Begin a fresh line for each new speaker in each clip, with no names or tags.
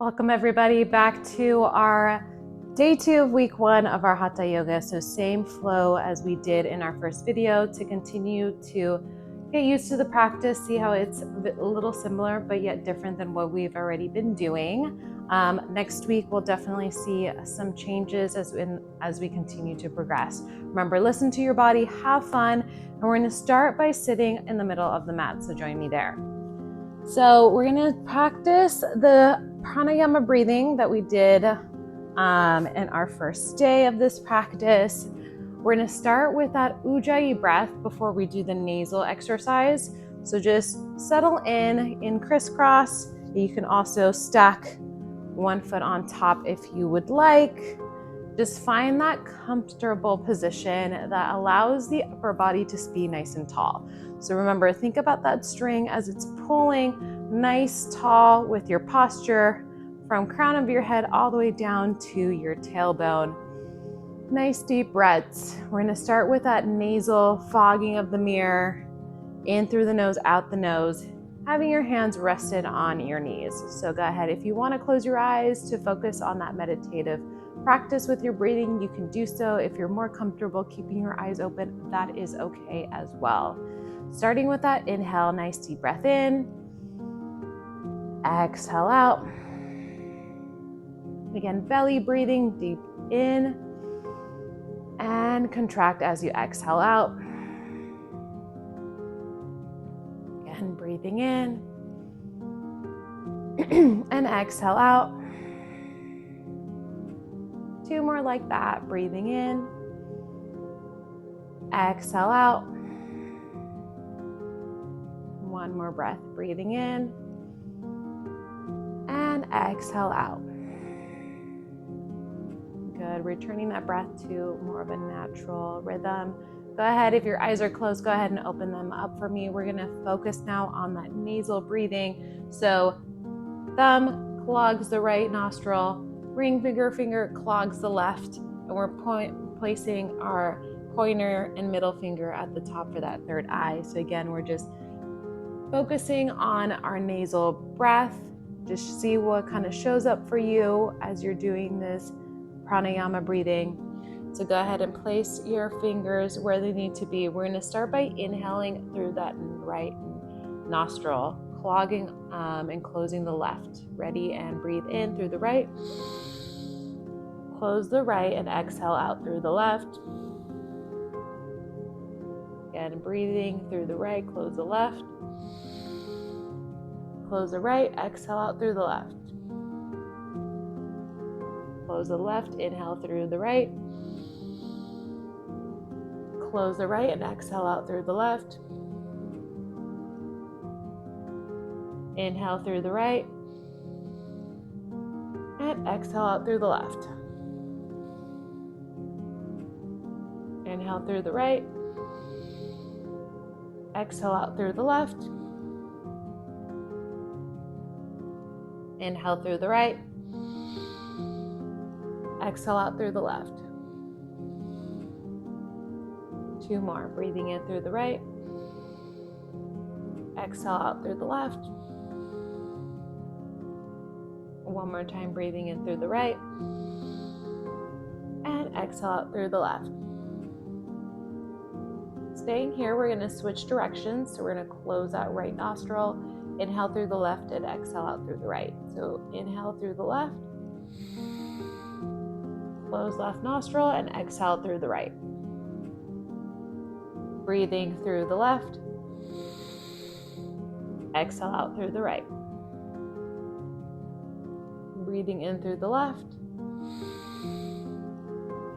Welcome everybody back to our day 2 of week 1 of our Hatha yoga. So same flow as we did in our first video to continue to get used to the practice, see how it's a little similar but yet different than what we've already been doing. Next week we'll definitely see some changes as we continue to progress. Remember, listen to your body, have fun, and we're going to start by sitting in the middle of the mat, so join me there. So we're going to practice the pranayama breathing that we did in our first day of this practice. We're going to start with that ujjayi breath before we do the nasal exercise. So just settle in crisscross. You can also stack one foot on top if you would like. Just find that comfortable position that allows the upper body to be nice and tall. So remember, think about that string as it's pulling nice tall with your posture from crown of your head all the way down to your tailbone. Nice deep breaths. We're going to start with that nasal fogging of the mirror, in through the nose, out the nose, having your hands rested on your knees. So go ahead, if you want to close your eyes to focus on that meditative practice with your breathing, you can do so. If you're more comfortable keeping your eyes open, that is okay as well. Starting with that inhale, nice deep breath in. Exhale out. Again, belly breathing deep in and contract as you exhale out. Again, breathing in and exhale out. 2 more like that, breathing in, exhale out. 1 more breath, breathing in and exhale out. Good, returning that breath to more of a natural rhythm. Go ahead, if your eyes are closed, go ahead and open them up for me. We're gonna focus now on that nasal breathing. So thumb clogs the right nostril, ring finger clogs the left, and we're placing our pointer and middle finger at the top for that third eye. So again, we're just focusing on our nasal breath. Just see what kind of shows up for you as you're doing this pranayama breathing. So go ahead and place your fingers where they need to be. We're going to start by inhaling through that right nostril, clogging and closing the left. Ready, and breathe in through the right. Close the right and exhale out through the left. Again, breathing through the right, close the left. Close the right, exhale out through the left. Close the left, inhale through the right. Close the right and exhale out through the left. Inhale through the right. And exhale out through the left. Inhale through the right. Exhale out through the left. Inhale through the right. Exhale out through the left. 2 more. Breathing in through the right. Exhale out through the left. 1 more time. Breathing in through the right. And exhale out through the left. Staying here, we're going to switch directions. So we're going to close that right nostril. Inhale through the left and exhale out through the right. So inhale through the left. Close left nostril and exhale through the right. Breathing through the left. Exhale out through the right. Breathing in through the left.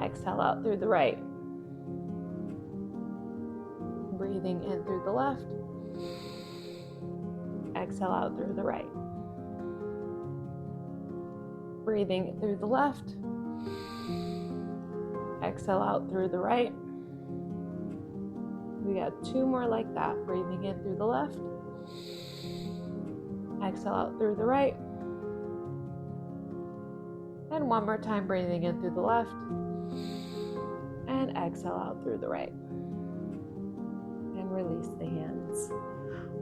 Exhale out through the right. Breathing in through the left. Exhale out through the right. Breathing through the left. Exhale out through the right. We got 2 more like that. Breathing in through the left. Exhale out through the right. And 1 more time, breathing in through the left. And exhale out through the right. And release the hands.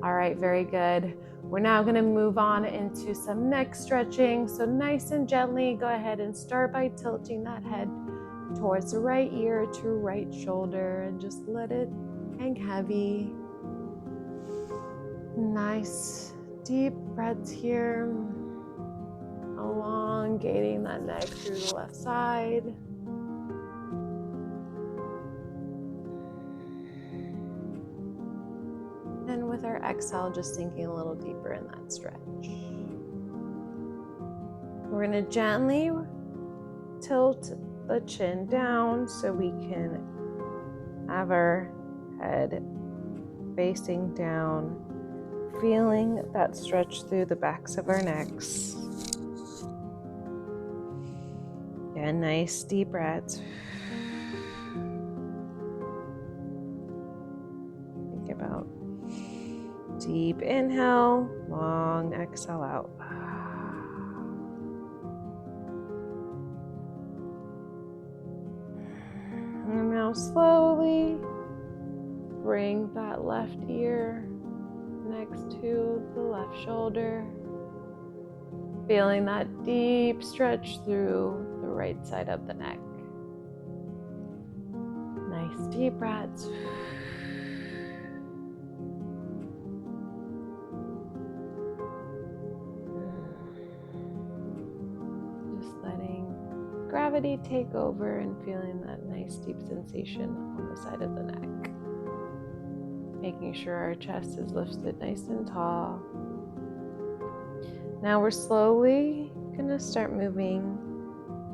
All right, very good. We're now going to move on into some neck stretching. So nice and gently, go ahead and start by tilting that head towards the right ear to right shoulder and just let it hang heavy. Nice deep breaths here, elongating that neck through the left side. And with our exhale, just sinking a little deeper in that stretch. We're going to gently tilt the chin down so we can have our head facing down, feeling that stretch through the backs of our necks. And nice deep breaths. Think about deep inhale, long exhale out. And now slowly bring that left ear next to the left shoulder, feeling that deep stretch through the right side of the neck. Nice deep breaths. Just letting gravity take over and feeling that nice deep sensation on the side of the neck. Making sure our chest is lifted nice and tall. Now we're slowly gonna start moving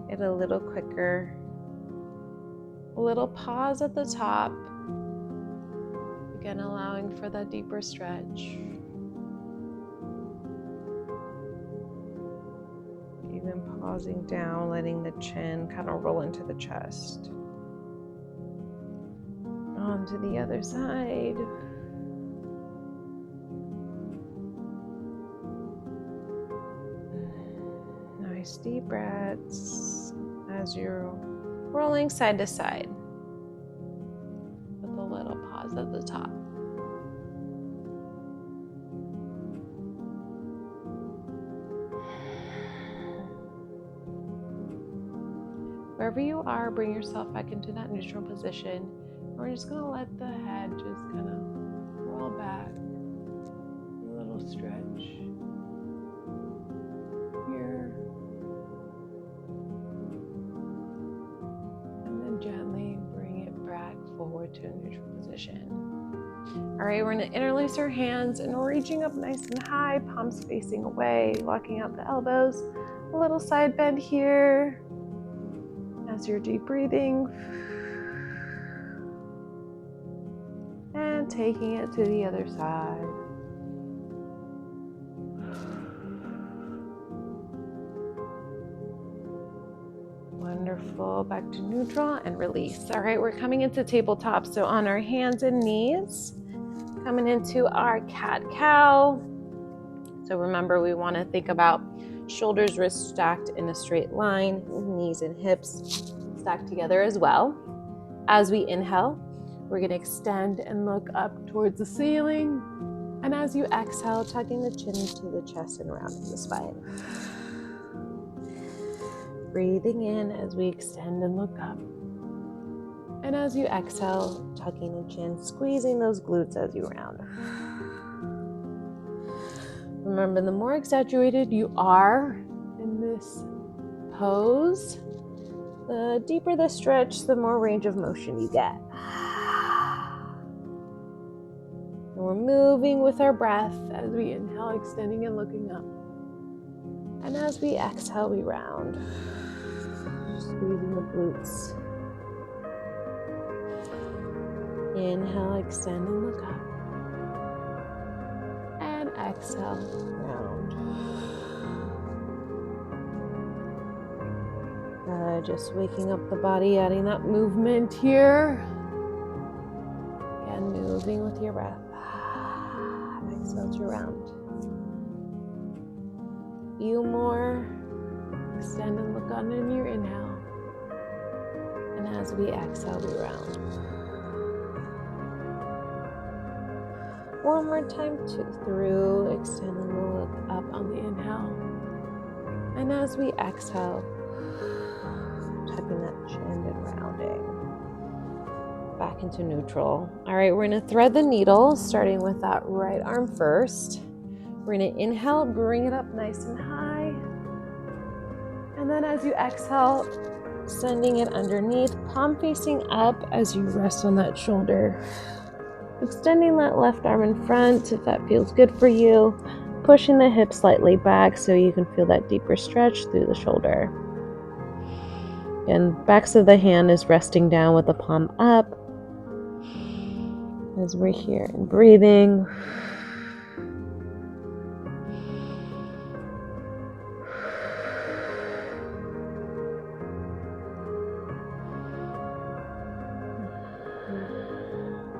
it a little quicker. A little pause at the top. Again, allowing for that deeper stretch. Even pausing down, letting the chin kind of roll into the chest. On to the other side. Nice deep breaths as you're rolling side to side with a little pause at the top. Wherever you are, bring yourself back into that neutral position. We're just going to let the head just kind of roll back. A little stretch here. And then gently bring it back forward to a neutral position. All right, we're going to interlace our hands and reaching up nice and high, palms facing away, locking out the elbows. A little side bend here as you're deep breathing. And taking it to the other side. Wonderful. Back to neutral and release. All right, we're coming into tabletop. So on our hands and knees, coming into our cat-cow. So remember, we want to think about shoulders, wrists stacked in a straight line, knees and hips stacked together as well. As we inhale, we're going to extend and look up towards the ceiling. And as you exhale, tucking the chin into the chest and rounding the spine. Breathing in as we extend and look up. And as you exhale, tucking the chin, squeezing those glutes as you round. Remember, the more exaggerated you are in this pose, the deeper the stretch, the more range of motion you get. And we're moving with our breath as we inhale, extending and looking up. And as we exhale, we round, squeezing the glutes. Inhale, extend and look up. And exhale, round. Just waking up the body, adding that movement here. Again, moving with your breath. Exhale to round. Few more. Extend and look on in your inhale. And as we exhale, we round. One more time through, extend and look up on the inhale. And as we exhale, tucking that chin and rounding back into neutral. All right, we're gonna thread the needle, starting with that right arm first. We're gonna inhale, bring it up nice and high. And then as you exhale, sending it underneath, palm facing up as you rest on that shoulder. Extending that left arm in front if that feels good for you. Pushing the hips slightly back so you can feel that deeper stretch through the shoulder. And backs of the hand is resting down with the palm up as we're here and breathing.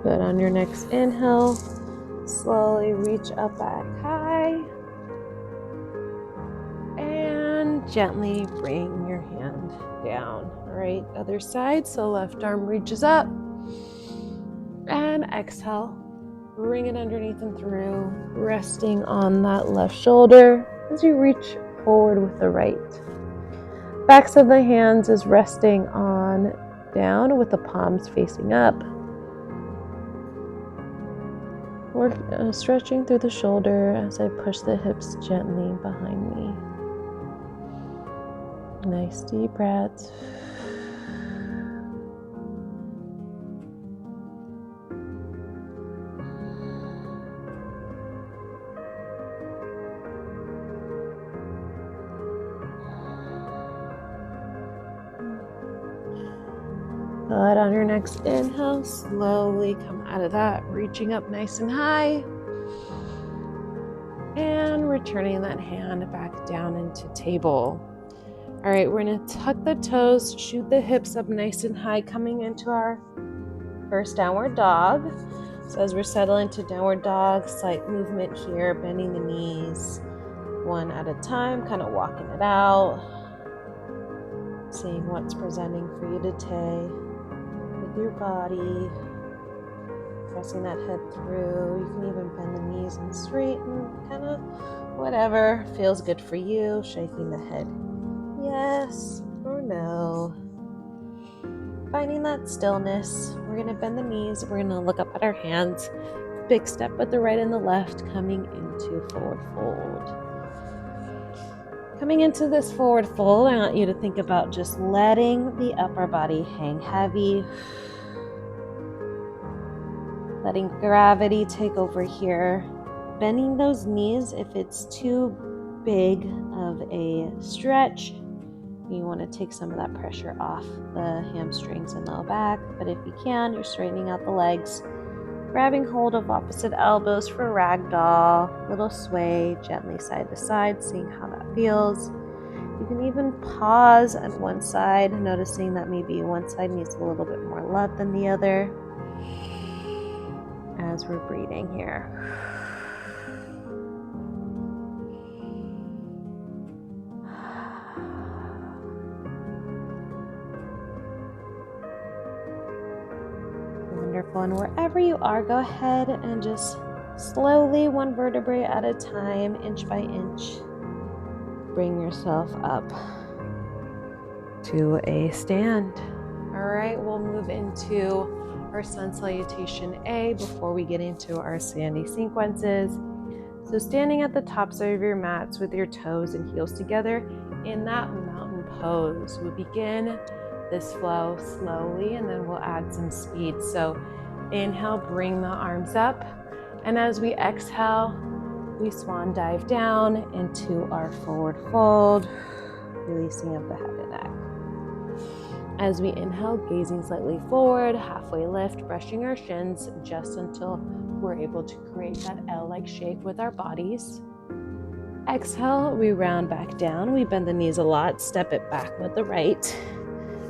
Good. On your next inhale, slowly reach up back high and gently bring your hand down. All right, other side. So left arm reaches up and exhale. Bring it underneath and through, resting on that left shoulder as you reach forward with the right. Backs of the hands is resting on down with the palms facing up. We're stretching through the shoulder as I push the hips gently behind me. Nice deep breaths. Good. On your next inhale, slowly come out of that, reaching up nice and high. And returning that hand back down into table. All right, we're gonna tuck the toes, shoot the hips up nice and high, coming into our first downward dog. So as we're settling into downward dog, slight movement here, bending the knees one at a time, kind of walking it out, seeing what's presenting for you today. Your body, pressing that head through. You can even bend the knees and straighten, kind of whatever feels good for you. Shaking the head yes or no. Finding that stillness. We're going to bend the knees. We're going to look up at our hands. Big step with the right and the left, coming into forward fold. Coming into this forward fold, I want you to think about just letting the upper body hang heavy. Letting gravity take over here. Bending those knees if it's too big of a stretch. You want to take some of that pressure off the hamstrings and low back. But if you can, you're straightening out the legs. Grabbing hold of opposite elbows for ragdoll. Little sway gently side to side, seeing how that feels. You can even pause at one side, noticing that maybe one side needs a little bit more love than the other. As we're breathing here. Wonderful. And wherever you are, go ahead and just slowly, one vertebrae at a time, inch by inch, bring yourself up to a stand. All right, we'll move into our sun salutation A before we get into our standing sequences. So standing at the tops of your mats with your toes and heels together in that mountain pose. We'll begin this flow slowly and then we'll add some speed. So inhale, bring the arms up. And as we exhale, we swan dive down into our forward fold, releasing of the head and neck. As we inhale, gazing slightly forward, halfway lift, brushing our shins just until we're able to create that L-like shape with our bodies. Exhale, we round back down. We bend the knees a lot, step it back with the right,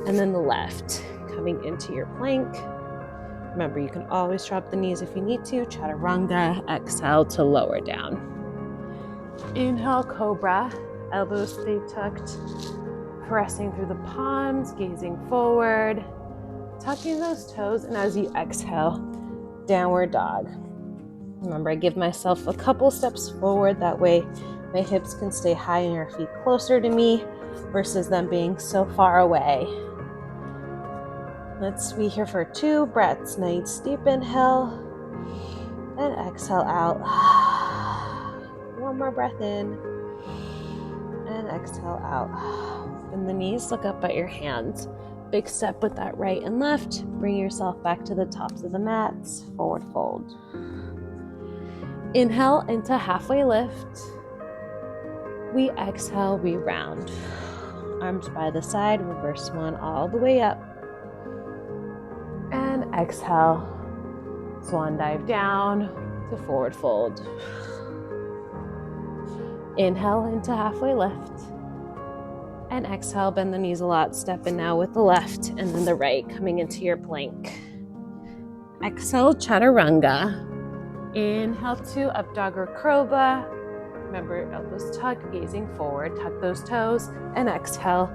and then the left, coming into your plank. Remember, you can always drop the knees if you need to. Chaturanga, exhale to lower down. Inhale, cobra, elbows stay tucked. Pressing through the palms, gazing forward, tucking those toes, and as you exhale, downward dog. Remember, I give myself a couple steps forward. That way my hips can stay high and your feet closer to me versus them being so far away. Let's be here for 2 breaths. Nice deep inhale and exhale out. One more breath in and exhale out. Bend the knees, look up at your hands. Big step with that right and left. Bring yourself back to the tops of the mats. Forward fold. Inhale into halfway lift. We exhale, we round. Arms by the side, reverse swan all the way up. And exhale, swan dive down to forward fold. Inhale into halfway lift. And exhale, bend the knees a lot. Step in now with the left and then the right, coming into your plank. Exhale, chaturanga. Inhale to up dog or cobra. Remember, elbows tuck, gazing forward. Tuck those toes. And exhale,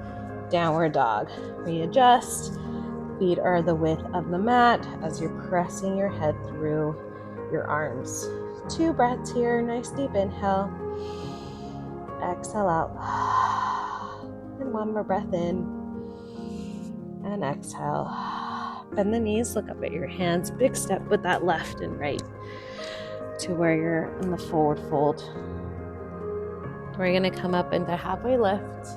downward dog. Readjust. Feet are the width of the mat as you're pressing your head through your arms. 2 breaths here. Nice deep inhale. Exhale out. And one more breath in. And exhale. Bend the knees, look up at your hands. Big step with that left and right to where you're in the forward fold. We're going to come up into halfway lift.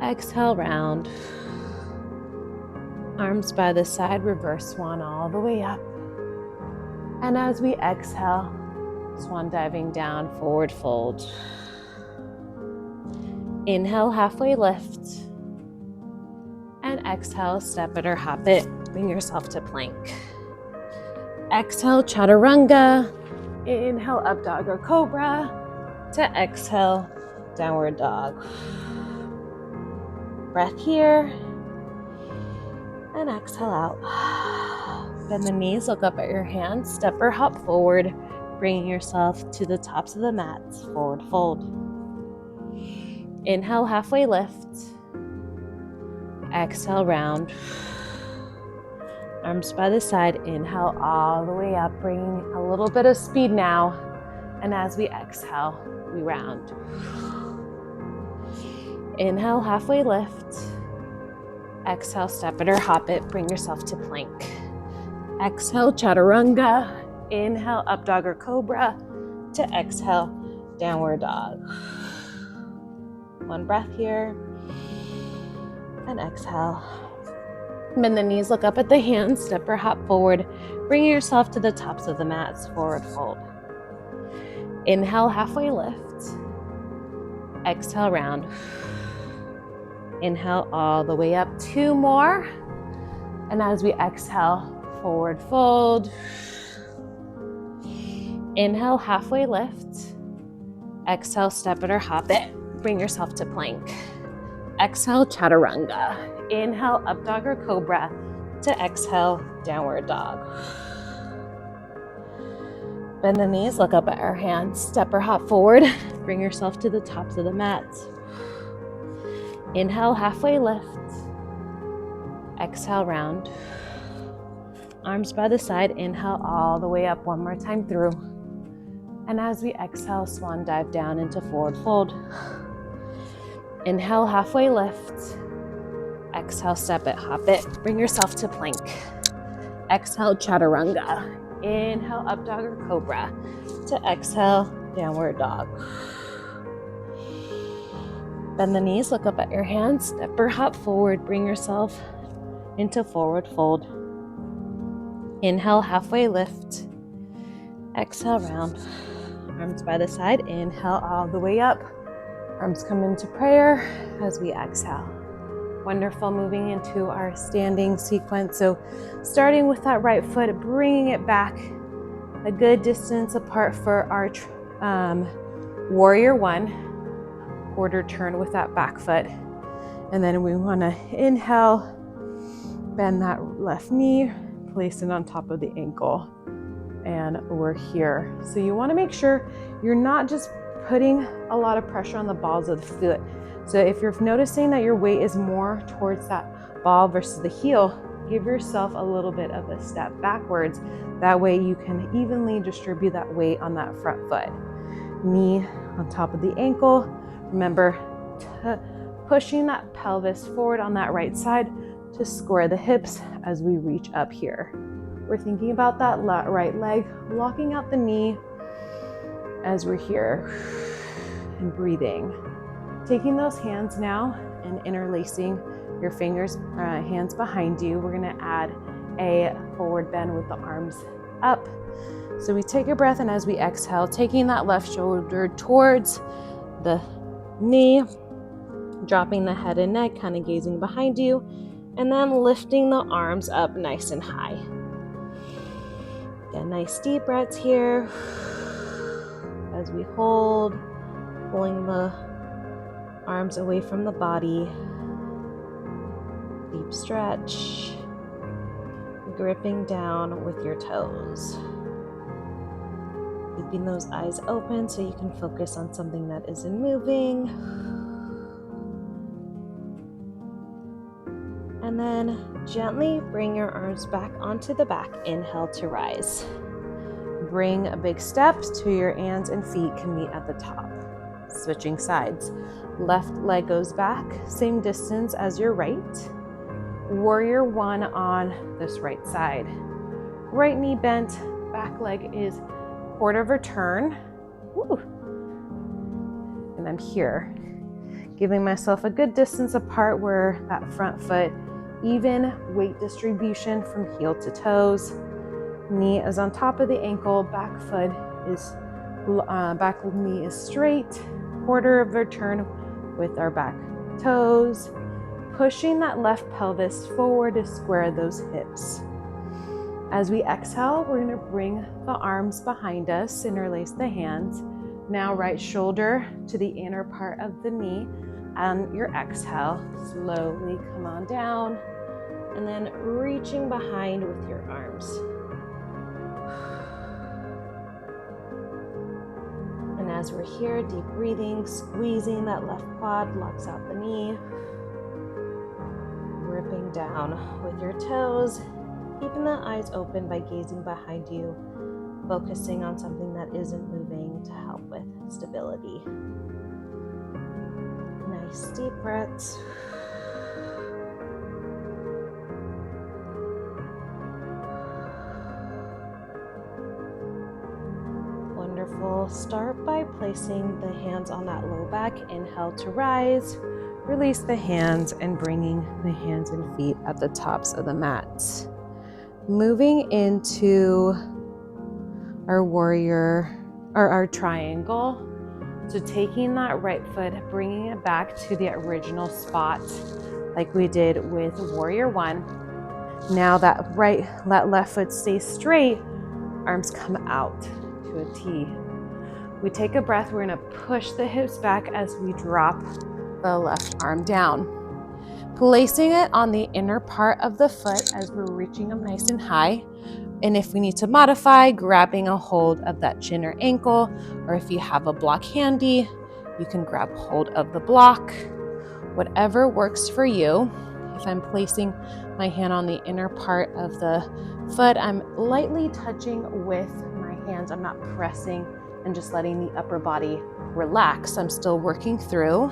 Exhale, round. Arms by the side, reverse swan all the way up. And as we exhale, swan diving down, forward fold. Inhale, halfway lift. And exhale, step it or hop it. Bring yourself to plank. Exhale, chaturanga. Inhale, up dog or cobra. To exhale, downward dog. Breath here. And exhale out. Bend the knees, look up at your hands. Step or hop forward, bringing yourself to the tops of the mats. Forward fold. Inhale, halfway lift. Exhale, round. Arms by the side. Inhale all the way up, bringing a little bit of speed now. And as we exhale, we round. Inhale, halfway lift. Exhale, step it or hop it. Bring yourself to plank. Exhale, chaturanga. Inhale, up dog or cobra. To exhale, downward dog. 1 breath here. And exhale. Bend the knees, look up at the hands. Step or hop forward. Bring yourself to the tops of the mats. Forward fold. Inhale, halfway lift. Exhale, round. Inhale all the way up. 2 more. And as we exhale, forward fold. Inhale, halfway lift. Exhale, step it or hop it. Bring yourself to plank. Exhale, chaturanga. Inhale, up dog or cobra. To exhale, downward dog. Bend the knees, look up at our hands. Step or hop forward. Bring yourself to the tops of the mats. Inhale, halfway lift. Exhale, round. Arms by the side. Inhale all the way up. 1 more time through. And as we exhale, swan dive down into forward fold. Inhale, halfway lift. Exhale, step it, hop it. Bring yourself to plank. Exhale, chaturanga. Inhale, up dog or cobra. To exhale, downward dog. Bend the knees, look up at your hands. Step or hop forward. Bring yourself into forward fold. Inhale, halfway lift. Exhale, round. Arms by the side. Inhale all the way up. Arms come into prayer as we exhale. Wonderful, moving into our standing sequence. So starting with that right foot, bringing it back a good distance apart for our warrior 1, quarter turn with that back foot. And then we want to inhale, bend that left knee, place it on top of the ankle, and we're here. So you want to make sure you're not just putting a lot of pressure on the balls of the foot. So if you're noticing that your weight is more towards that ball versus the heel, give yourself a little bit of a step backwards. That way you can evenly distribute that weight on that front foot. Knee on top of the ankle. Remember, pushing that pelvis forward on that right side to square the hips as we reach up here. We're thinking about that right leg, locking out the knee as we're here and breathing. Taking those hands now and interlacing your fingers, hands behind you. We're gonna add a forward bend with the arms up. So we take a breath, and as we exhale, taking that left shoulder towards the knee, dropping the head and neck, kind of gazing behind you, and then lifting the arms up nice and high. Get nice deep breaths here as we hold, pulling the arms away from the body. Deep stretch, gripping down with your toes. Keeping those eyes open so you can focus on something that isn't moving. And then gently bring your arms back onto the back. Inhale to rise. Bring a big step to your hands and feet can meet at the top. Switching sides. Left leg goes back, same distance as your right. Warrior one on this right side. Right knee bent, back leg is quarter of a turn. Woo. And I'm here, giving myself a good distance apart where that front foot, even weight distribution from heel to toes. Knee is on top of the ankle, back knee is straight, quarter of a turn with our back toes, pushing that left pelvis forward to square those hips. As we exhale, we're gonna bring the arms behind us, interlace the hands. Now right shoulder to the inner part of the knee. On your exhale, slowly come on down, and then reaching behind with your arms. And as we're here, deep breathing, squeezing that left quad, locks out the knee. Gripping down with your toes, keeping the eyes open by gazing behind you, focusing on something that isn't moving to help with stability. Nice deep breaths. Wonderful. Start by placing the hands on that low back. Inhale to rise. Release the hands and bringing the hands and feet at the tops of the mat. Moving into our warrior, or our triangle. So taking that right foot, bringing it back to the original spot like we did with warrior one. Now that left foot stays straight, arms come out to a T. We take a breath, we're gonna push the hips back as we drop the left arm down. Placing it on the inner part of the foot as we're reaching up nice and high. And if we need to modify, grabbing a hold of that shin or ankle, or if you have a block handy, you can grab hold of the block. Whatever works for you. If I'm placing my hand on the inner part of the foot, I'm lightly touching with my hands. I'm not pressing and just letting the upper body relax. I'm still working through.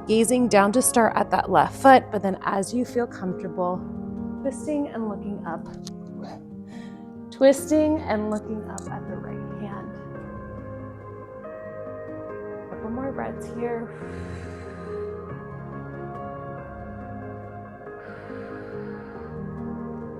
Gazing down to start at that left foot, but then as you feel comfortable, twisting and looking up. Twisting and looking up at the right hand. A couple more breaths here.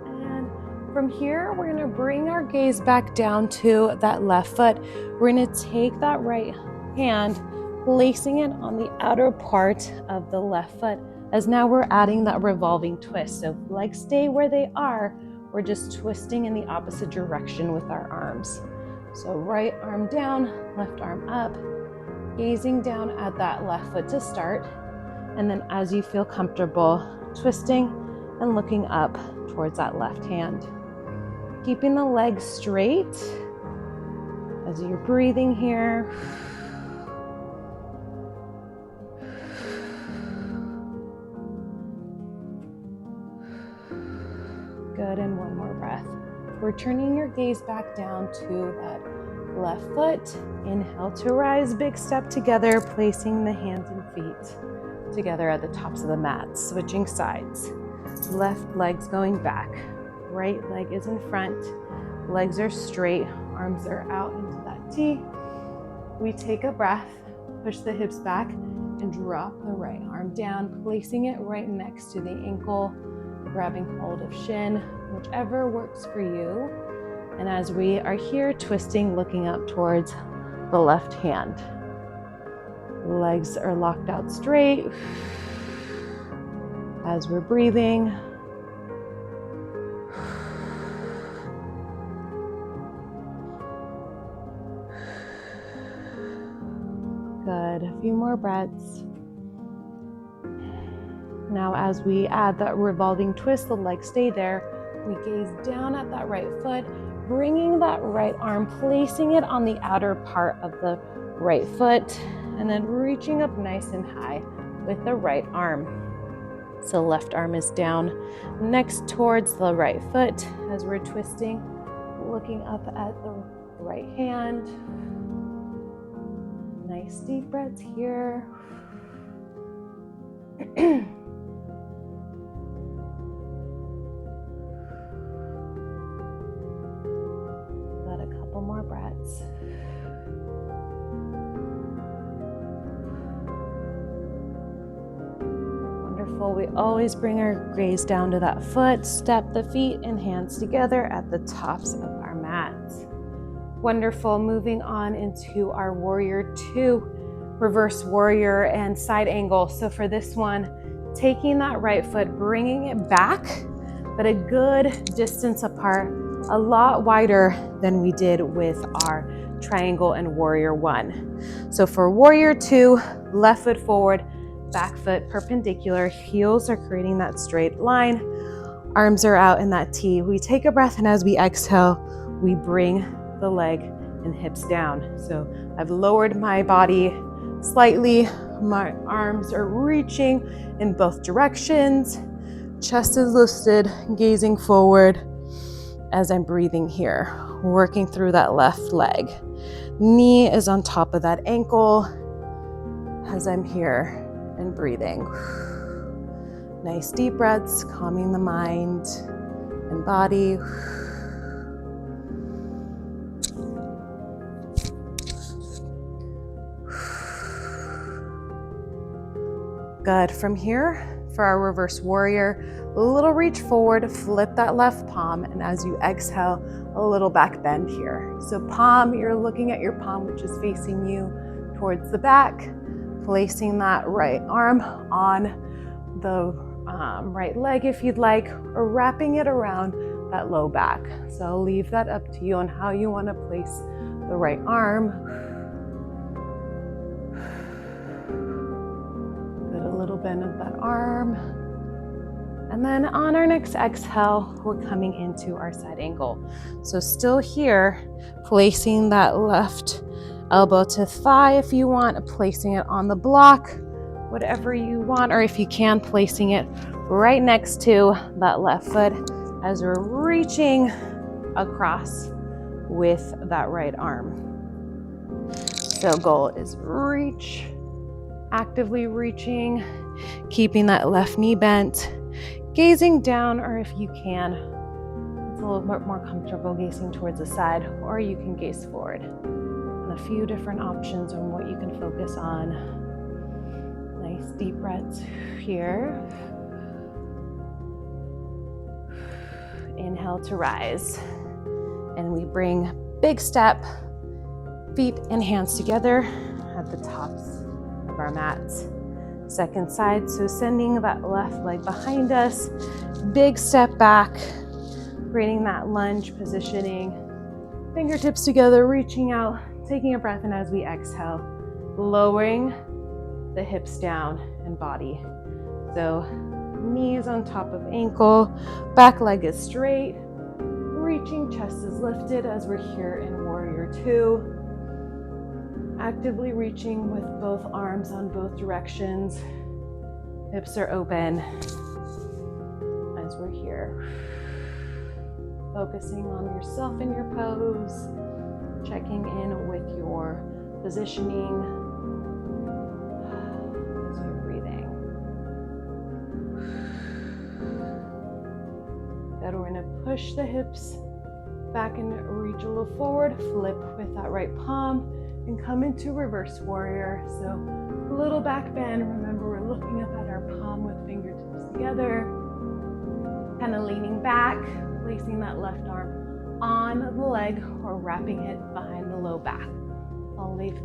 And from here, we're gonna bring our gaze back down to that left foot. We're gonna take that right hand, placing it on the outer part of the left foot, as now we're adding that revolving twist. So legs stay where they are, we're just twisting in the opposite direction with our arms. So right arm down, left arm up, gazing down at that left foot to start. And then as you feel comfortable, twisting and looking up towards that left hand. Keeping the legs straight as you're breathing here. Good, and one more breath. We're turning your gaze back down to that left foot. Inhale to rise, big step together, placing the hands and feet together at the tops of the mat, switching sides. Left leg's going back, right leg is in front, legs are straight, arms are out into that T. We take a breath, push the hips back, and drop the right arm down, placing it right next to the ankle, grabbing hold of shin, whichever works for you. And as we are here, twisting, looking up towards the left hand. Legs are locked out straight. As we're breathing, good. A few more breaths. Now, as we add that revolving twist, the legs stay there. We gaze down at that right foot, bringing that right arm, placing it on the outer part of the right foot, and then reaching up nice and high with the right arm. So left arm is down next towards the right foot as we're twisting, looking up at the right hand. Nice deep breaths here. Got a couple more breaths. We always bring our gaze down to that foot, step the feet and hands together at the tops of our mats. Wonderful. Moving on into our warrior two, reverse warrior and side angle. So for this one, taking that right foot, bringing it back, but a good distance apart, a lot wider than we did with our triangle and warrior one. So for warrior two, left foot forward, back foot perpendicular, heels are creating that straight line, arms are out in that T. We take a breath, and as we exhale, we bring the leg and hips down. So I've lowered my body slightly, my arms are reaching in both directions, chest is lifted, gazing forward as I'm breathing here, working through that left leg. Knee is on top of that ankle as I'm here and breathing. Nice deep breaths, calming the mind and body. Good. From here, for our reverse warrior, a little reach forward, flip that left palm, and as you exhale, a little back bend here. So palm, you're looking at your palm, which is facing you towards the back, placing that right arm on the right leg if you'd like, or wrapping it around that low back. So I'll leave that up to you on how you want to place the right arm. Good, a little bend of that arm. And then on our next exhale, we're coming into our side angle. So still here, placing that left elbow to thigh if you want, placing it on the block, whatever you want, or if you can, placing it right next to that left foot as we're reaching across with that right arm. So goal is reach, actively reaching, keeping that left knee bent, gazing down, or if you can, it's a little bit more comfortable gazing towards the side, or you can gaze forward. A few different options on what you can focus on. Nice deep breaths here. Inhale to rise. And we bring big step, feet and hands together at the tops of our mats. Second side, so sending that left leg behind us, big step back, creating that lunge positioning, fingertips together, reaching out, taking a breath, and as we exhale, lowering the hips down and body. So knees on top of ankle, back leg is straight, reaching, chest is lifted as we're here in warrior two. Actively reaching with both arms on both directions. Hips are open as we're here. focusing on yourself and your pose, checking in with your positioning as you're breathing. Good, we're gonna push the hips back and reach a little forward, flip with that right palm, and come into reverse warrior. So a little back bend. Remember, we're looking up at our palm with fingertips together, kind of leaning back, placing that left arm on the leg or wrapping it behind the low back. I'll leave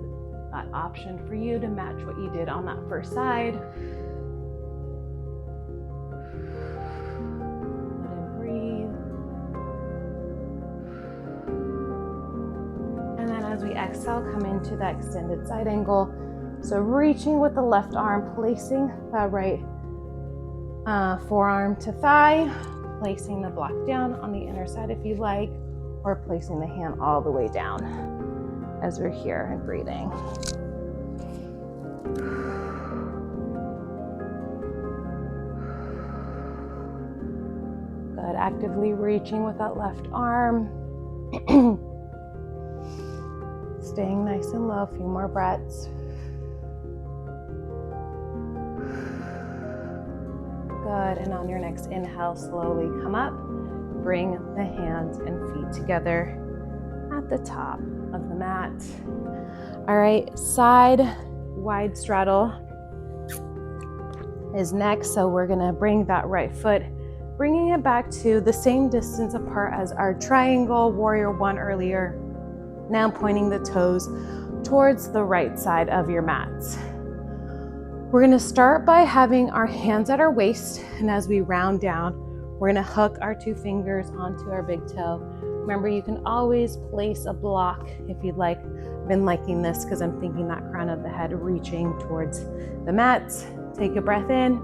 that option for you to match what you did on that first side. Let it breathe. And then as we exhale, come into that extended side angle. So reaching with the left arm, placing that right forearm to thigh, placing the block down on the inner side if you like, or placing the hand all the way down as we're here and breathing. Good, actively reaching with that left arm. Staying nice and low, a few more breaths. Good, and on your next inhale, slowly come up. Bring the hands and feet together at the top of the mat. All right, side wide straddle is next. So we're gonna bring that right foot, bringing it back to the same distance apart as our triangle warrior one earlier. Now pointing the toes towards the right side of your mats. We're gonna start by having our hands at our waist, and as we round down, we're gonna hook our two fingers onto our big toe. Remember, you can always place a block if you'd like. I've been liking this because I'm thinking that crown of the head reaching towards the mats. Take a breath in,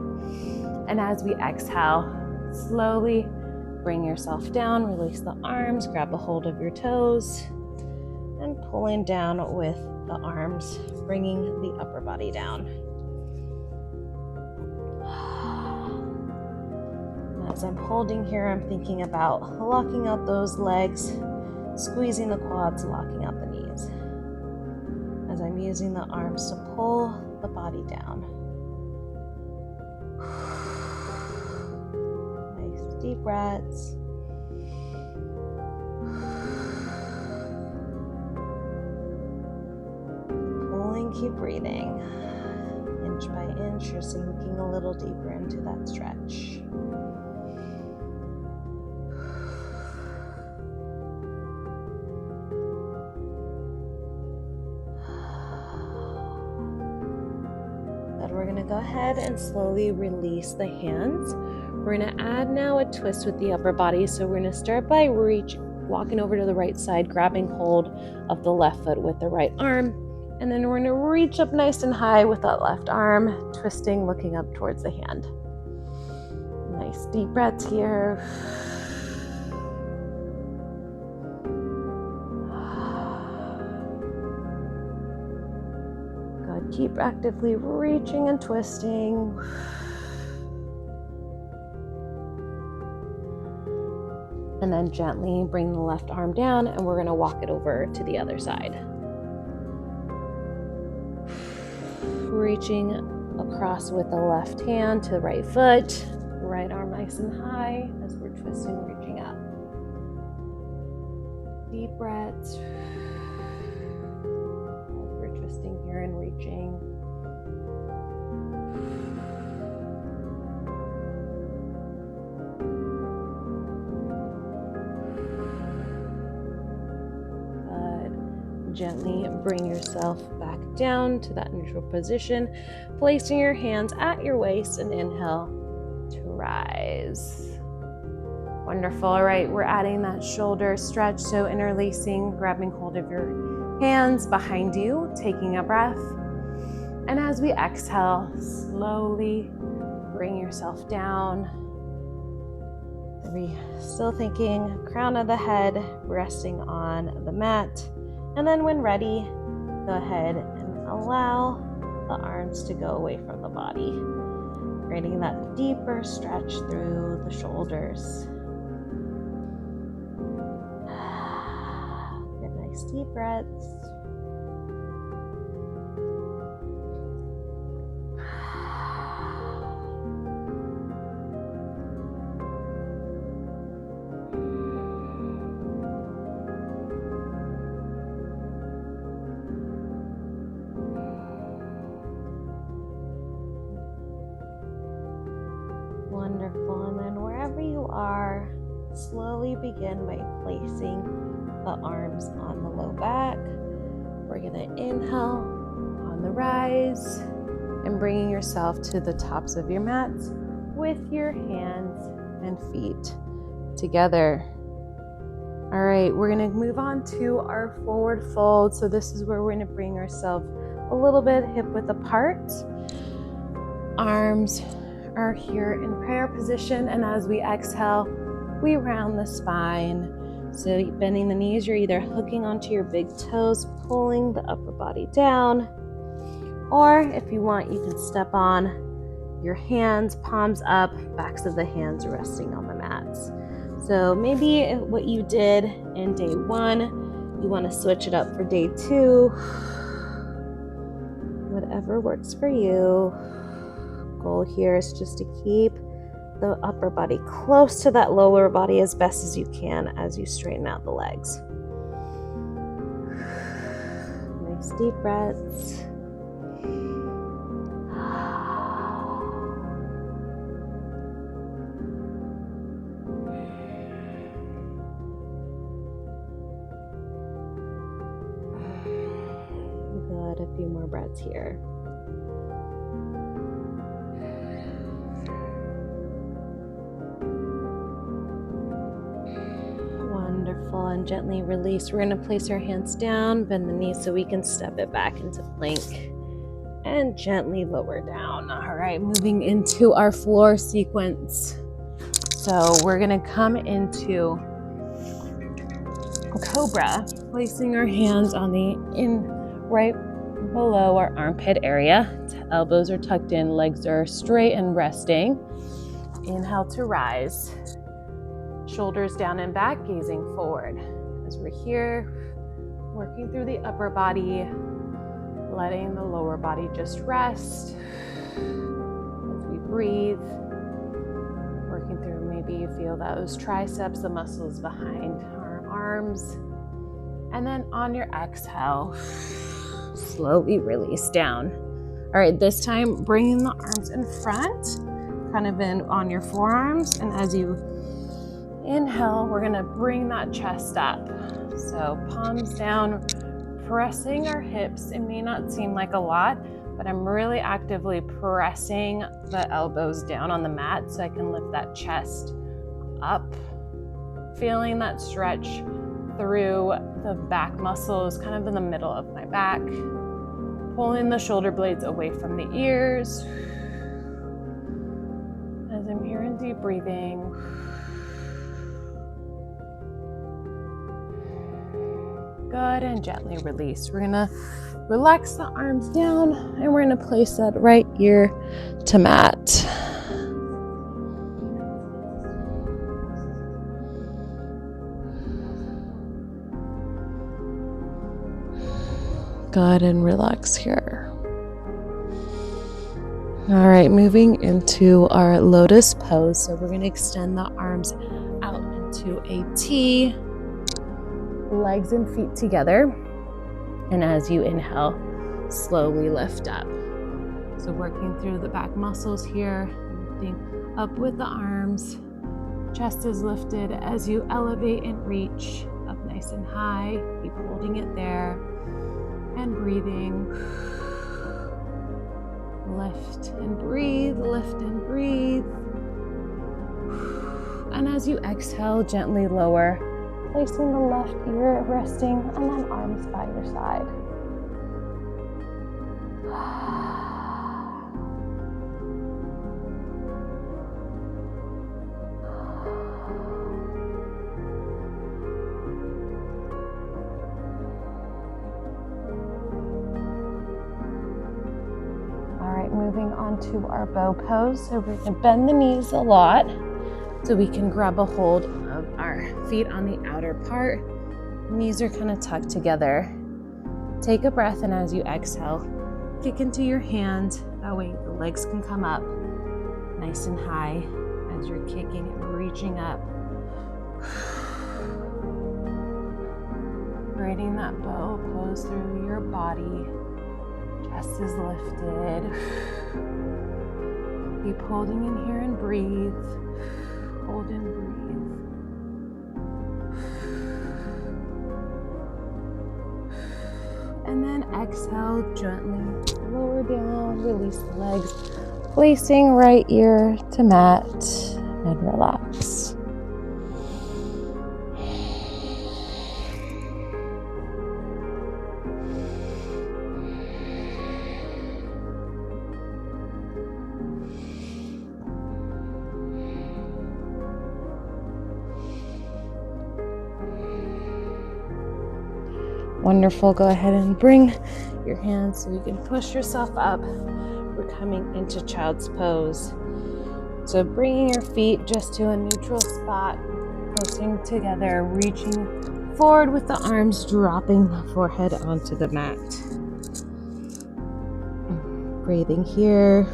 and as we exhale, slowly bring yourself down, release the arms, grab a hold of your toes, and pulling down with the arms, bringing the upper body down. As I'm holding here, I'm thinking about locking out those legs, squeezing the quads, locking out the knees. As I'm using the arms to pull the body down. Nice deep breaths. Pulling, keep breathing. Inch by inch, you're sinking a little deeper into that stretch. We're going to go ahead and slowly release the hands. We're going to add now a twist with the upper body. So we're going to start by walking over to the right side, grabbing hold of the left foot with the right arm. And then we're going to reach up nice and high with that left arm, twisting, looking up towards the hand. Nice deep breaths here. Keep actively reaching and twisting. And then gently bring the left arm down, and we're going to walk it over to the other side. Reaching across with the left hand to the right foot, right arm nice and high as we're twisting, reaching up. Deep breaths. Twisting here and reaching. Good. Gently bring yourself back down to that neutral position, placing your hands at your waist, and inhale to rise. Wonderful. All right, we're adding that shoulder stretch, so interlacing, grabbing hold of your hands behind you, taking a breath. And as we exhale, slowly bring yourself down. Still thinking crown of the head resting on the mat. And then when ready, go ahead and allow the arms to go away from the body, creating that deeper stretch through the shoulders. Nice deep breaths. Wonderful. And then wherever you are, slowly begin by placing the arms on the low back. We're going to inhale on the rise and bringing yourself to the tops of your mats with your hands and feet together. All right, we're going to move on to our forward fold. So this is where we're going to bring ourselves a little bit hip width apart. Arms are here in prayer position, and as we exhale, we round the spine. So bending the knees, you're either hooking onto your big toes, pulling the upper body down, or if you want, you can step on your hands, palms up, backs of the hands resting on the mats. So maybe what you did in day 1, you want to switch it up for day 2. Whatever works for you. Goal here is just to keep the upper body close to that lower body as best as you can as you straighten out the legs. Nice deep breaths. Good, a few more breaths here. Wonderful, and gently release. We're going to place our hands down, bend the knees so we can step it back into plank, and gently lower down. All right, moving into our floor sequence. So we're going to come into Cobra, placing our hands on the right below our armpit area. Elbows are tucked in, legs are straight and resting. Inhale to rise. Shoulders down and back, gazing forward. As we're here, working through the upper body, letting the lower body just rest. As we breathe, working through, maybe you feel those triceps, the muscles behind our arms. And then on your exhale, slowly release down. All right, this time, bringing the arms in front, kind of in on your forearms. And as you inhale, we're gonna bring that chest up. So palms down, pressing our hips. It may not seem like a lot, but I'm really actively pressing the elbows down on the mat so I can lift that chest up. Feeling that stretch through the back muscles, kind of in the middle of my back. Pulling the shoulder blades away from the ears. As I'm here in deep breathing. Good, and gently release. We're gonna relax the arms down and we're gonna place that right ear to mat. Good, and relax here. All right, moving into our lotus pose. So we're gonna extend the arms out into a T. Legs and feet together, and as you inhale, slowly lift up. So working through the back muscles here, lifting up with the arms, chest is lifted as you elevate and reach up nice and high. Keep holding it there and breathing. Lift and breathe, lift and breathe. And as you exhale, gently lower, placing the left ear resting, and then arms by your side. All right, moving on to our bow pose. So we're going to bend the knees a lot so we can grab a hold of our feet on the outer part. Knees are kind of tucked together. Take a breath, and as you exhale, kick into your hand. That way the legs can come up nice and high as you're kicking and reaching up. Creating that bow pose through your body. Chest is lifted. Keep holding in here and breathe. Hold and breathe. And then exhale, gently lower down, release the legs, placing right ear to mat and relax. Wonderful. Go ahead and bring your hands so you can push yourself up. We're coming into child's pose. So bringing your feet just to a neutral spot, closing together, reaching forward with the arms, dropping the forehead onto the mat. Breathing here.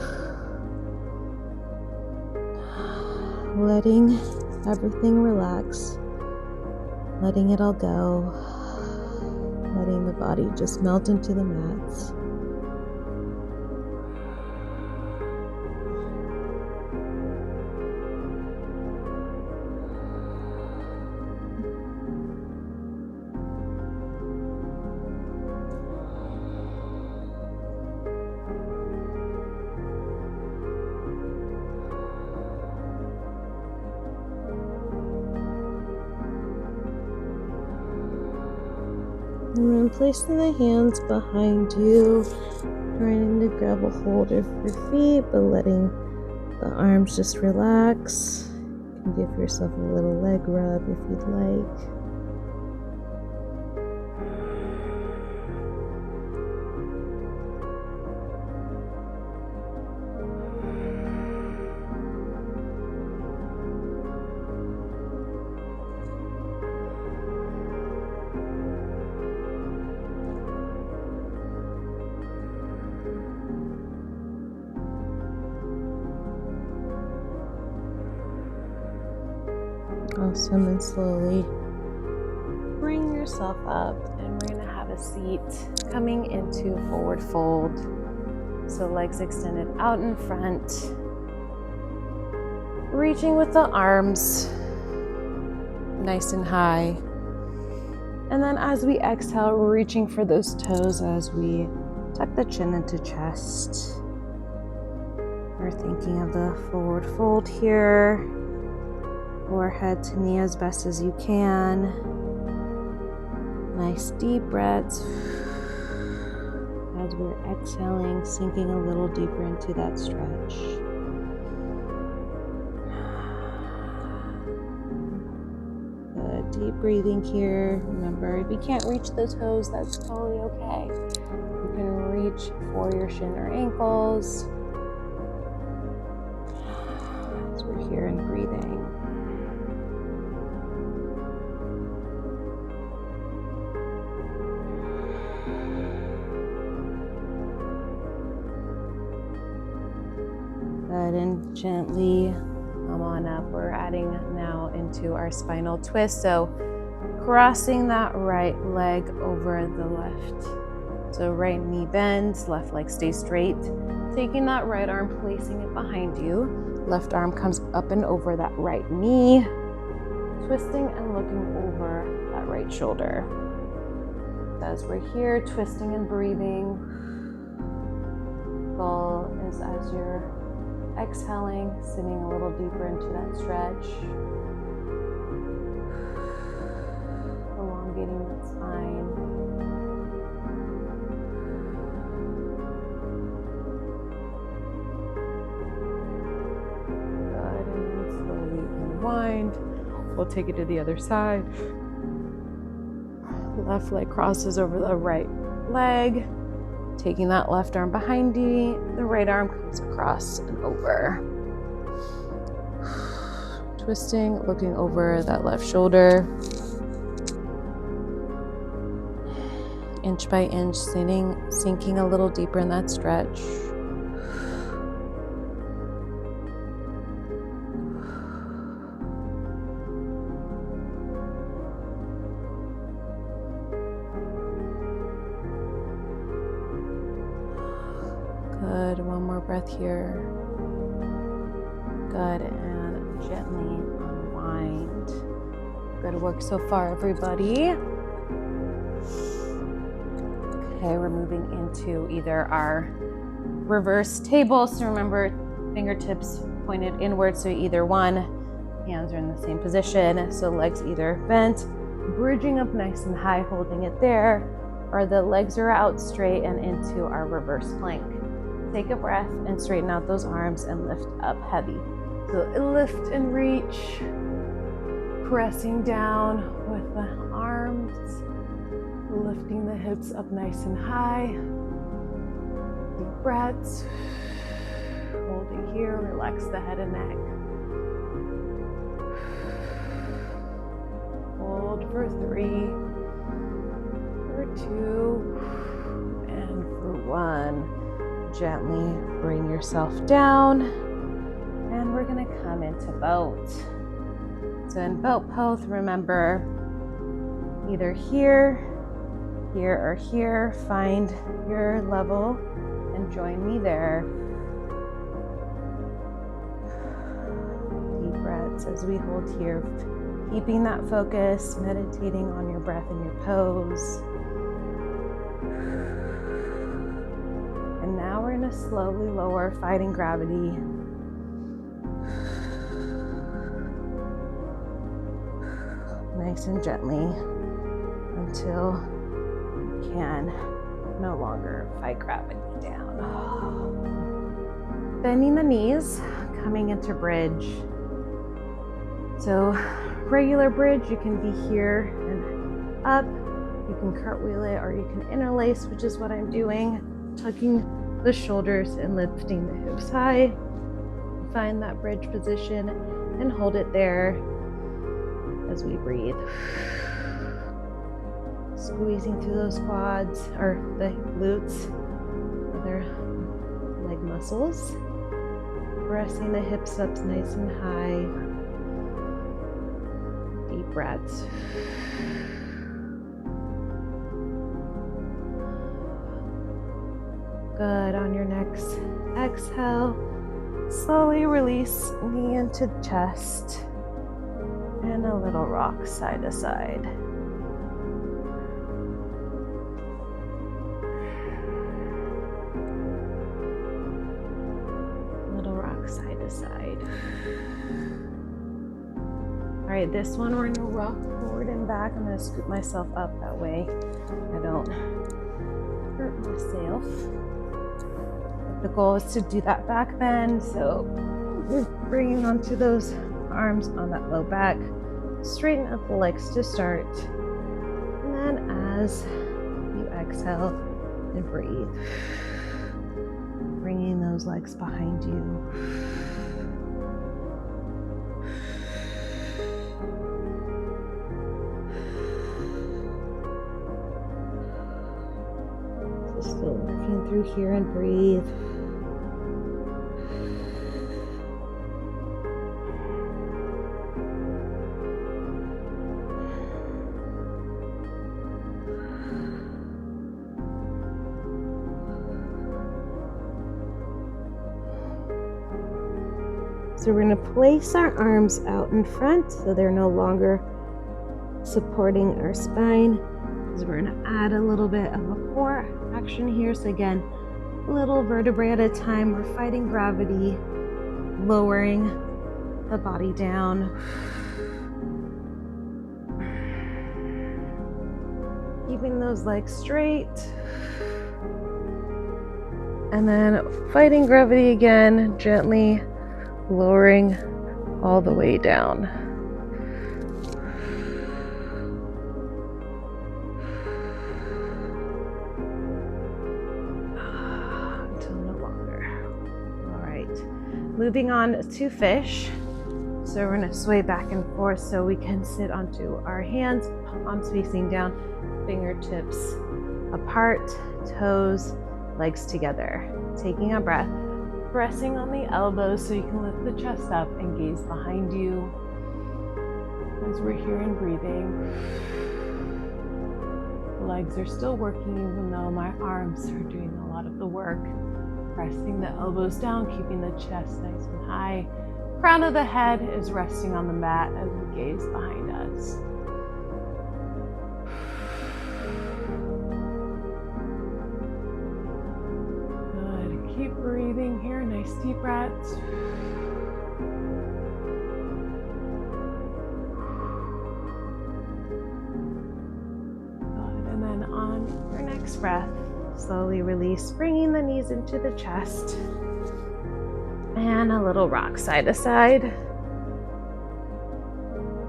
Letting everything relax. Letting it all go. Letting the body just melt into the mats. And then placing the hands behind you, trying to grab a hold of your feet, but letting the arms just relax. You can give yourself a little leg rub if you'd like. Awesome, and slowly bring yourself up, and we're gonna have a seat coming into forward fold. So legs extended out in front, reaching with the arms nice and high. And then as we exhale, we're reaching for those toes as we tuck the chin into chest. We're thinking of the forward fold here. Forehead to knee as best as you can. Nice deep breaths. As we're exhaling, sinking a little deeper into that stretch. Good, deep breathing here. Remember, if you can't reach the toes, that's totally okay. You can reach for your shin or ankles. As we're here and breathing. Good, and gently come on up. We're adding now into our spinal twist. So crossing that right leg over the left. So right knee bends, left leg stays straight. Taking that right arm, placing it behind you. Left arm comes up and over that right knee. Twisting and looking over that right shoulder. As we're here, twisting and breathing. Goal is as you're exhaling, sitting a little deeper into that stretch. Elongating that spine. Good, and then slowly unwind. We'll take it to the other side. Left leg crosses over the right leg. Taking that left arm behind you, the right arm comes across and over. Twisting, looking over that left shoulder. inch by inch, sinking a little deeper in that stretch. Good, one more breath here. Good, and gently unwind. Good work so far, everybody. Okay, we're moving into either our reverse table. So remember, fingertips pointed inward. So either one, hands are in the same position. So legs either bent, bridging up nice and high, holding it there, or the legs are out straight and into our reverse plank. Take a breath and straighten out those arms and lift up heavy. So lift and reach, pressing down with the arms, lifting the hips up nice and high. Deep breaths. Hold it here, relax the head and neck. Hold for 3, for 2, and for 1. Gently bring yourself down, and we're gonna come into boat. So in boat pose, remember, either here, or here, find your level and join me there. Deep breaths as we hold here, keeping that focus, meditating on your breath and your pose. And now we're gonna slowly lower, fighting gravity. Nice and gently until you can no longer fight gravity down. Bending the knees, coming into bridge. So regular bridge, you can be here and up. You can cartwheel it, or you can interlace, which is what I'm doing. Tucking the shoulders and lifting the hips high. Find that bridge position and hold it there as we breathe. Squeezing through those quads, or the glutes, other leg muscles. Pressing the hips up nice and high. Deep breaths. Good. On your next exhale, slowly release knee into chest and a little rock side to side. Little rock side to side. All right, this one we're gonna rock forward and back. I'm gonna scoop myself up that way I don't hurt myself. The goal is to do that back bend, so we're bringing onto those arms on that low back. Straighten up the legs to start, and then as you exhale and breathe, bringing those legs behind you. So still working through here and breathe. So we're going to place our arms out in front so they're no longer supporting our spine, because we're going to add a little bit of a core action here. So again, a little vertebrae at a time. We're fighting gravity, lowering the body down. Keeping those legs straight. And then fighting gravity again, gently lowering all the way down. Until no longer. All right, moving on to fish. So we're gonna sway back and forth so we can sit onto our hands, palms facing down, fingertips apart, toes, legs together. Taking a breath, pressing on the elbows so you can lift the chest up and gaze behind you as we're here and breathing. The legs are still working even though my arms are doing a lot of the work. Pressing the elbows down, keeping the chest nice and high. Crown of the head is resting on the mat as we gaze behind us. Good. Keep breathing here. Nice deep breaths. Good. And then on your next breath, slowly release, bringing the knees into the chest. And a little rock side to side.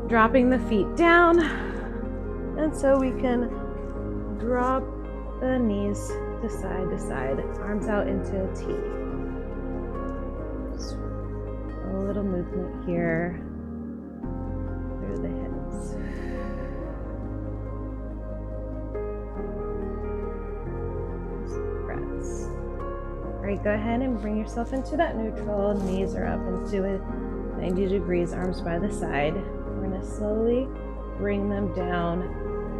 Dropping the feet down. And so we can drop the knees to side, arms out into a T. Just a little movement here through the hips. Breaths. All right, go ahead and bring yourself into that neutral. Knees are up into it, 90 degrees, arms by the side. We're gonna slowly bring them down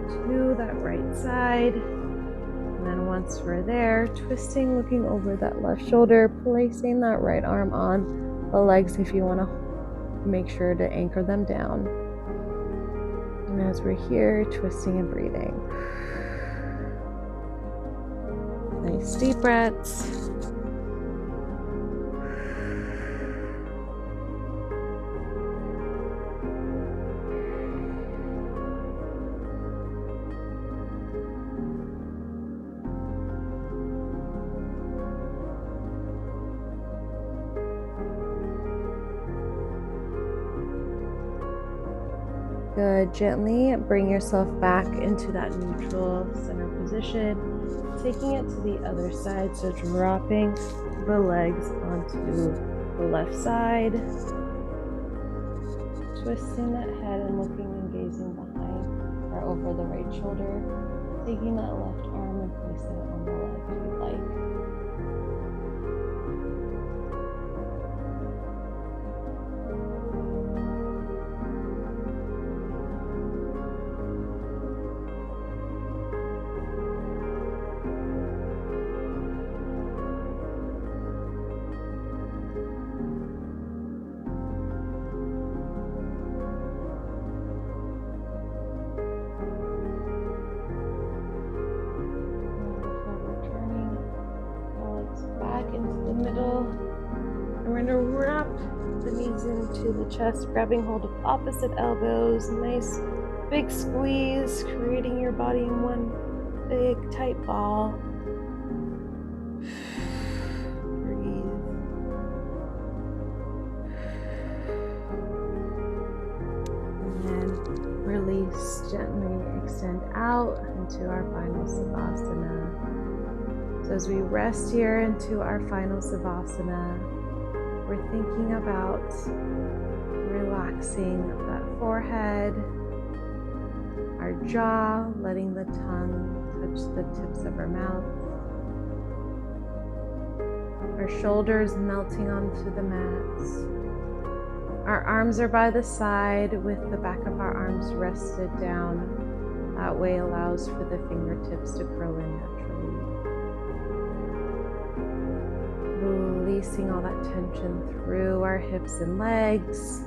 to that right side. And then once we're there, twisting, looking over that left shoulder, placing that right arm on the legs if you wanna make sure to anchor them down. And as we're here, twisting and breathing. Nice deep breaths. Good. Gently bring yourself back into that neutral center position, taking it to the other side. So dropping the legs onto the left side, twisting that head and looking and gazing behind or over the right shoulder, taking that left arm and placing it on the leg if you'd like. To the chest, grabbing hold of opposite elbows, nice big squeeze, creating your body in one big tight ball. Breathe. And then release, gently extend out into our final Savasana. So as we rest here into our final Savasana, we're thinking about relaxing that forehead, our jaw, letting the tongue touch the tips of our mouth, our shoulders melting onto the mats. Our arms are by the side with the back of our arms rested down. That way allows for the fingertips to curl in naturally. Releasing all that tension through our hips and legs,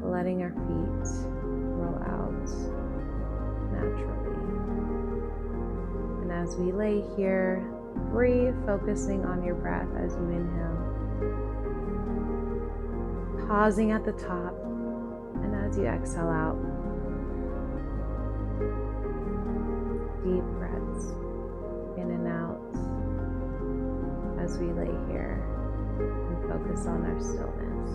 letting our feet roll out naturally. And as we lay here, breathe, focusing on your breath as you inhale. Pausing at the top, and as you exhale out, deep breaths in and out as we lay here and focus on our stillness.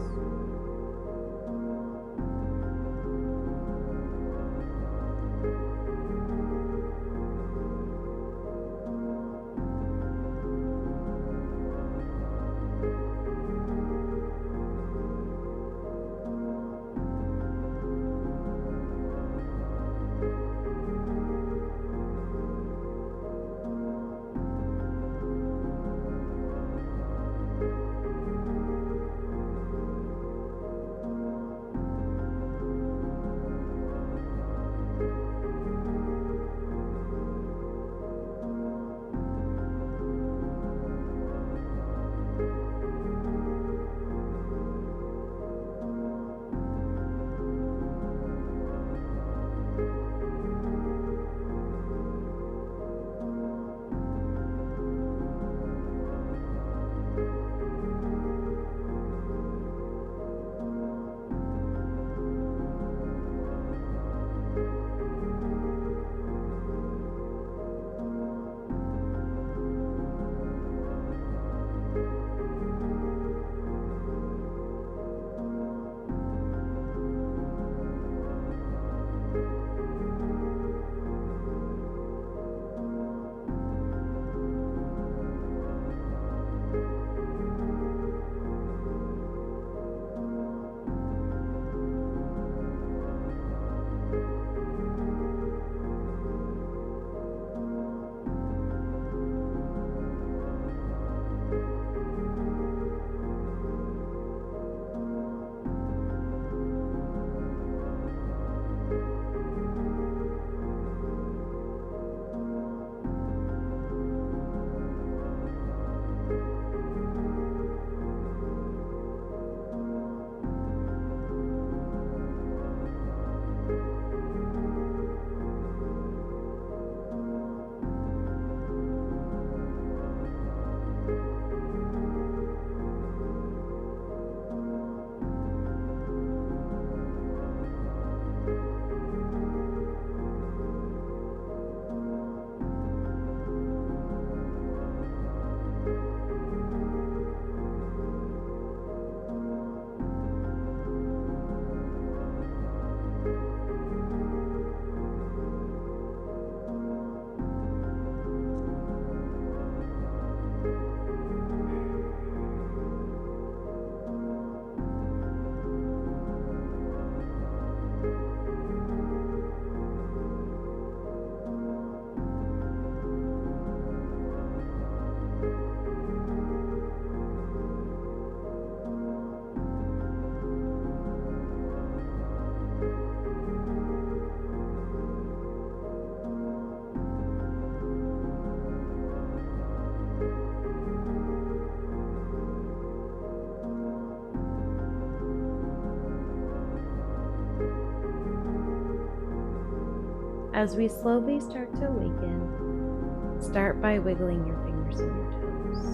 As we slowly start to awaken, start by wiggling your fingers and your toes.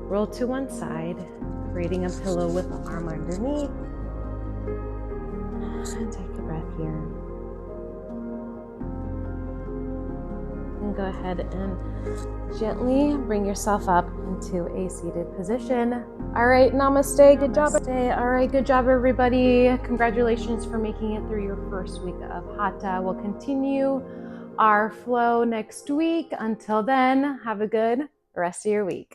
Roll to one side, creating a pillow with the arm underneath. And take a breath here. And go ahead and gently bring yourself up into a seated position. All right, namaste. Good job. All right, good job, everybody. Congratulations for making it through your first week of Hatha. We'll continue our flow next week. Until then, have a good rest of your week.